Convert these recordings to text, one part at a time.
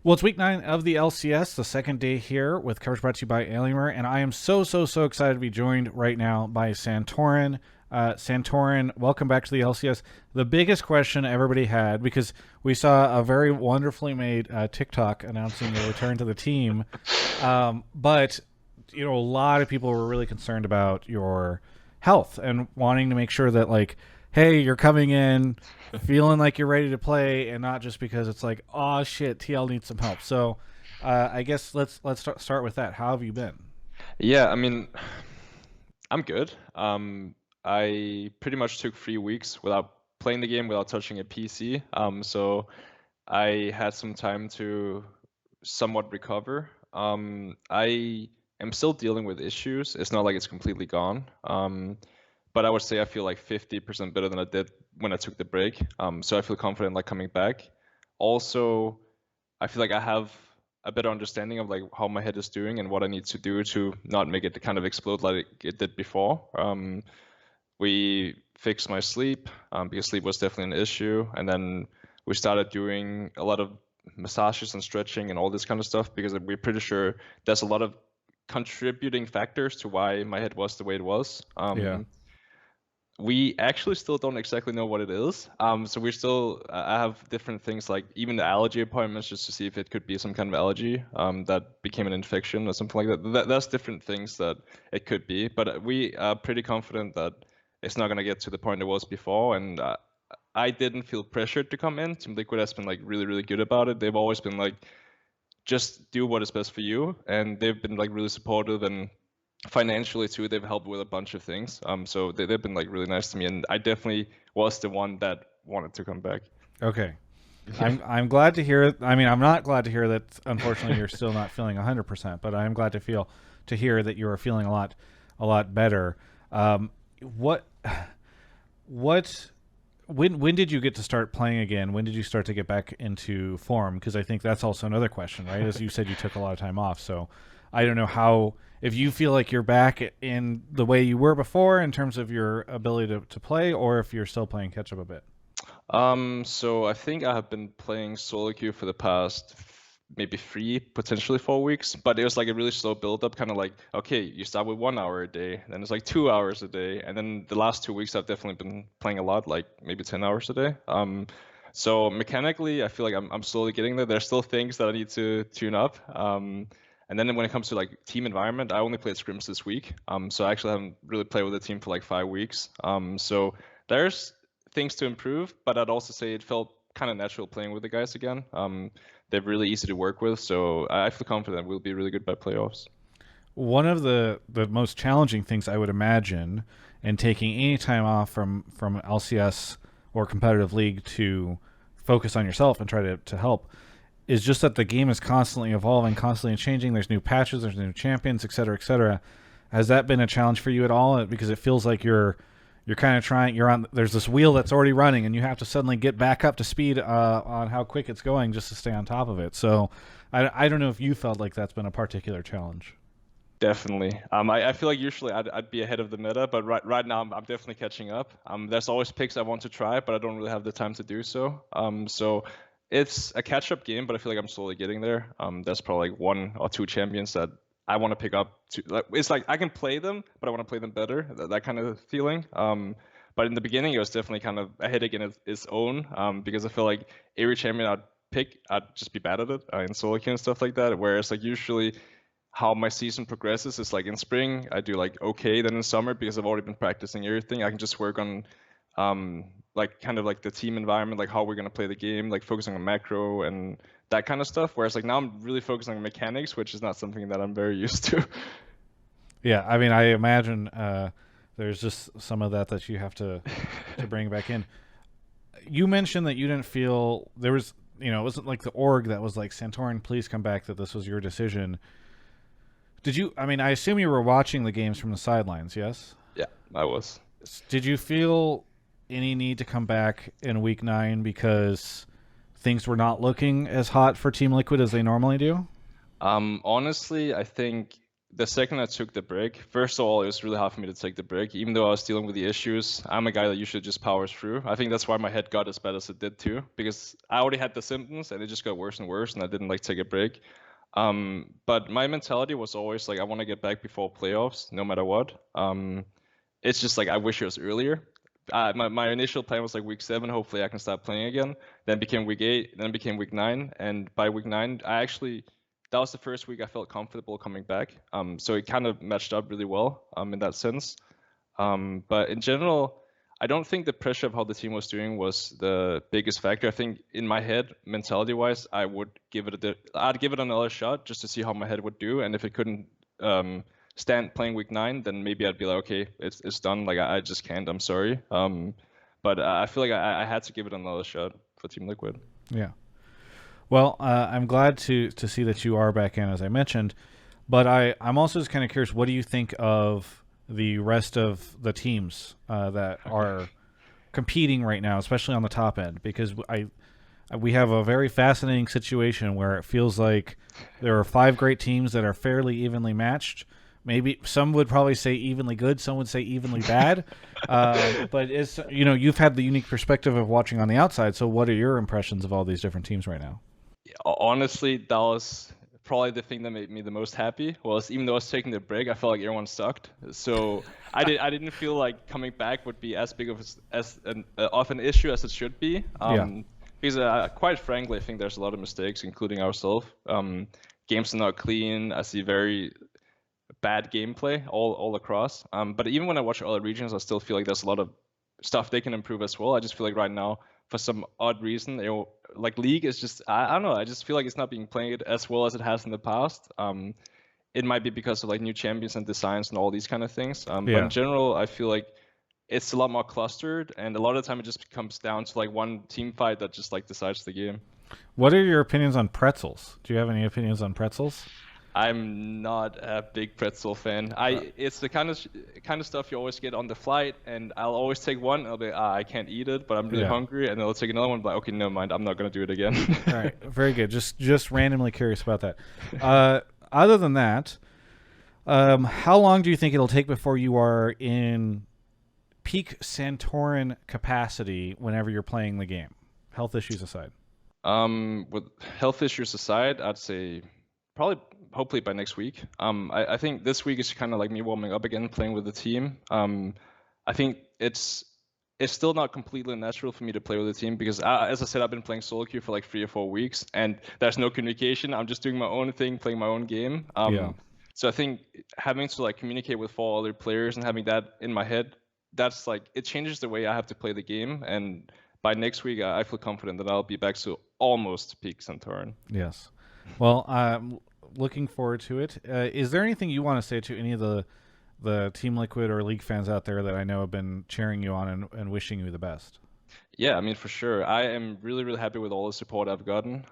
Well, it's week 9 of the LCS, the second day here with coverage brought to you by Alienware, and I am so excited to be joined right now by Santorin. Santorin, welcome back to the LCS. The biggest question everybody had, because we saw a very wonderfully made TikTok announcing your return to the team, but a lot of people were really concerned about your health and wanting to make sure that, like, hey, you're coming in feeling like you're ready to play, and not just because it's like, oh shit, TL needs some help. So, I guess let's start with that. How have you been? Yeah, I mean, I'm good. I pretty much took 3 weeks without playing the game, without touching a PC. So I had some time to somewhat recover. I am still dealing with issues. It's not like it's completely gone. But I would say I feel like 50% better than I did when I took the break. So I feel confident like coming back. Also, I feel like I have a better understanding of like how my head is doing and what I need to do to not make it kind of explode like it did before. We fixed my sleep because sleep was definitely an issue, and then we started doing a lot of massages and stretching and all this kind of stuff because we're pretty sure there's a lot of contributing factors to why my head was the way it was. Yeah. We actually still don't exactly know what it is. So we're still, I have different things like even the allergy appointments just to see if it could be some kind of allergy that became an infection or something like that. That's different things that it could be. But we are pretty confident that it's not going to get to the point it was before. And I didn't feel pressured to come in. Team Liquid has been like really good about it. They've always been like, just do what is best for you. And they've been like really supportive, and financially too, they've helped with a bunch of things. So they've been like really nice to me, and I definitely was the one that wanted to come back. Okay. I'm glad to hear. I mean, I'm not glad to hear that. Unfortunately, you're still not feeling 100%, but I'm glad to hear that you are feeling a lot better. What what when did you get to start playing again? When did you start to get back into form? Because I think that's also another question, right? As you said, you took a lot of time off, so I don't know how, if you feel like you're back in the way you were before in terms of your ability to play, or if you're still playing catch up a bit. So I think I have been playing solo queue for the past maybe 3, potentially 4 weeks, but it was like a really slow build up, kind of like, okay, you start with 1 hour a day, then it's like 2 hours a day, and then the last 2 weeks I've definitely been playing a lot, like maybe 10 hours a day. So mechanically, I feel like I'm slowly getting there. There's still things that I need to tune up. And then when it comes to like team environment, I only played scrims this week. So I actually haven't really played with the team for like 5 weeks. So there's things to improve, but I'd also say it felt kind of natural playing with the guys again. They're really easy to work with, so I feel confident we'll be really good by playoffs. One of the most challenging things I would imagine in taking any time off from LCS or competitive league to focus on yourself and try to help is just that the game is constantly evolving, constantly changing. There's new patches, there's new champions, et cetera, et cetera. Has that been a challenge for you at all? Because it feels like you're kind of trying. You're on. There's this wheel that's already running, and you have to suddenly get back up to speed on how quick it's going just to stay on top of it. So, I don't know if you felt like that's been a particular challenge. Definitely. I feel like usually I'd be ahead of the meta, but right now I'm definitely catching up. There's always picks I want to try, but I don't really have the time to do so. So it's a catch-up game, but I feel like I'm slowly getting there. There's probably like 1 or 2 champions that I want to pick up. It's like I can play them, but I want to play them better. That kind of feeling. But in the beginning, it was definitely kind of a headache in its own, because I feel like every champion I'd pick, I'd just be bad at it in solo queue and stuff like that. Whereas like usually how my season progresses is like in spring I do like okay, then in summer, because I've already been practicing everything, I can just work on like kind of like the team environment, like how we're going to play the game, like focusing on macro and that kind of stuff, whereas like now I'm really focusing on mechanics, which is not something that I'm very used to. Yeah, I mean, I imagine there's just some of that you have to bring back in. You mentioned that you didn't feel there was, it wasn't like the org that was like, Santorin, please come back, that this was your decision. Did you? I mean, I assume you were watching the games from the sidelines, yes? Yeah, I was. Did you feel any need to come back in week 9 because things were not looking as hot for Team Liquid as they normally do? Honestly, I think the second I took the break, first of all, it was really hard for me to take the break, even though I was dealing with the issues. I'm a guy that usually just powers through. I think that's why my head got as bad as it did too, because I already had the symptoms and it just got worse and worse, and I didn't like take a break. But my mentality was always like, I want to get back before playoffs, no matter what. It's just like I wish it was earlier. My initial plan was like week 7, hopefully I can start playing again. Then became week 8, then became week 9, and by week 9, that was the first week I felt comfortable coming back. So it kind of matched up really well in that sense. But in general, I don't think the pressure of how the team was doing was the biggest factor. I think in my head, mentality-wise, I'd give it another shot just to see how my head would do, and if it couldn't stand playing week 9, then maybe I'd be like, okay, it's done. Like I just can't. I'm sorry. But I feel like I had to give it another shot for Team Liquid. Yeah. Well, I'm glad to see that you are back in, as I mentioned. But I'm also just kind of curious, what do you think of the rest of the teams that are competing right now, especially on the top end? Because we have a very fascinating situation where it feels like there are 5 great teams that are fairly evenly matched. Maybe some would probably say evenly good, some would say evenly bad. But you've had the unique perspective of watching on the outside. So what are your impressions of all these different teams right now? Honestly, that was probably the thing that made me the most happy. Was even though I was taking the break, I felt like everyone sucked. So I didn't feel like coming back would be as big of an issue as it should be. Because quite frankly, I think there's a lot of mistakes, including ourselves. Games are not clean. I see very bad gameplay all across. But even when I watch other regions, I still feel like there's a lot of stuff they can improve as well. I just feel like right now, for some odd reason, like League is just, I don't know, I just feel like it's not being played as well as it has in the past. It might be because of like new champions and designs and all these kind of things. But in general, I feel like it's a lot more clustered, and a lot of the time it just comes down to like one team fight that just like decides the game. What are your opinions on pretzels? Do you have any opinions on pretzels? I'm not a big pretzel fan. It's the kind of stuff you always get on the flight, and I'll always take one. And I'll be, I can't eat it, but I'm really hungry, and then I'll take another one. But okay, never mind, I'm not gonna do it again. All right, very good. Just randomly curious about that. Other than that, how long do you think it'll take before you are in peak Santorin capacity whenever you're playing the game? Health issues aside. With health issues aside, I'd say probably hopefully by next week. I think this week is kind of like me warming up again, playing with the team. I think it's still not completely natural for me to play with the team because, as I said, I've been playing solo queue for like 3 or 4 weeks, and there's no communication. I'm just doing my own thing, playing my own game. So I think having to like communicate with 4 other players and having that in my head, that's like, it changes the way I have to play the game. And by next week, I feel confident that I'll be back to almost peak Santorin. Yes. Well, I'm looking forward to it. Is there anything you want to say to any of the Team Liquid or League fans out there that I know have been cheering you on and wishing you the best? Yeah, I mean, for sure. I am really, really happy with all the support I've gotten.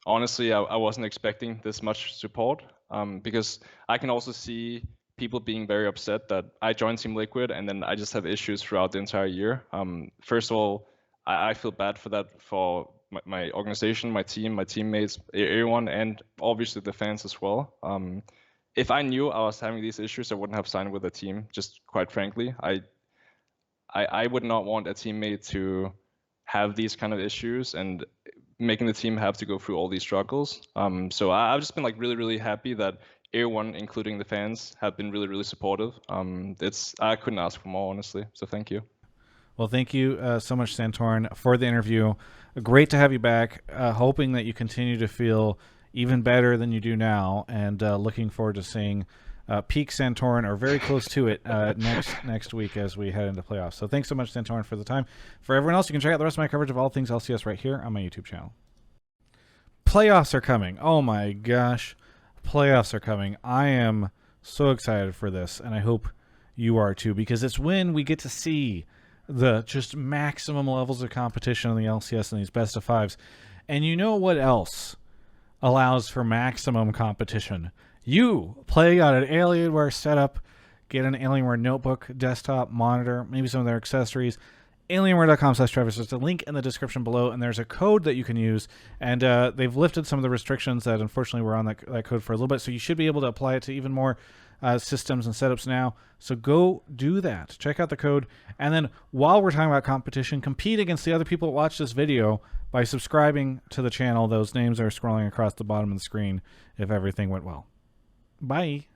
Honestly, I wasn't expecting this much support because I can also see people being very upset that I joined Team Liquid and then I just have issues throughout the entire year. First of all, I feel bad for that for my organization, my team, my teammates, everyone, and obviously the fans as well. If I knew I was having these issues, I wouldn't have signed with the team, just quite frankly. I would not want a teammate to have these kind of issues and making the team have to go through all these struggles. So I've just been like really, really happy that everyone, including the fans, have been really, really supportive. I couldn't ask for more, honestly. So thank you. Well, thank you so much, Santorin, for the interview. Great to have you back. Hoping that you continue to feel even better than you do now, and looking forward to seeing peak Santorin or very close to it next week as we head into playoffs. So thanks so much, Santorin, for the time. For everyone else, you can check out the rest of my coverage of all things LCS right here on my YouTube channel. Playoffs are coming. Oh my gosh. Playoffs are coming. I am so excited for this, and I hope you are too, because it's when we get to see the just maximum levels of competition in the LCS and these best of fives. And you know what else allows for maximum competition? You play on an Alienware setup, get an Alienware notebook, desktop, monitor, maybe some of their accessories, Alienware.com/Travis. There's a link in the description below, and there's a code that you can use. And they've lifted some of the restrictions that unfortunately were on that code for a little bit, so you should be able to apply it to even more systems and setups now. So go do that. Check out the code. And then while we're talking about competition, compete against the other people that watch this video by subscribing to the channel. Those names are scrolling across the bottom of the screen if everything went well. Bye.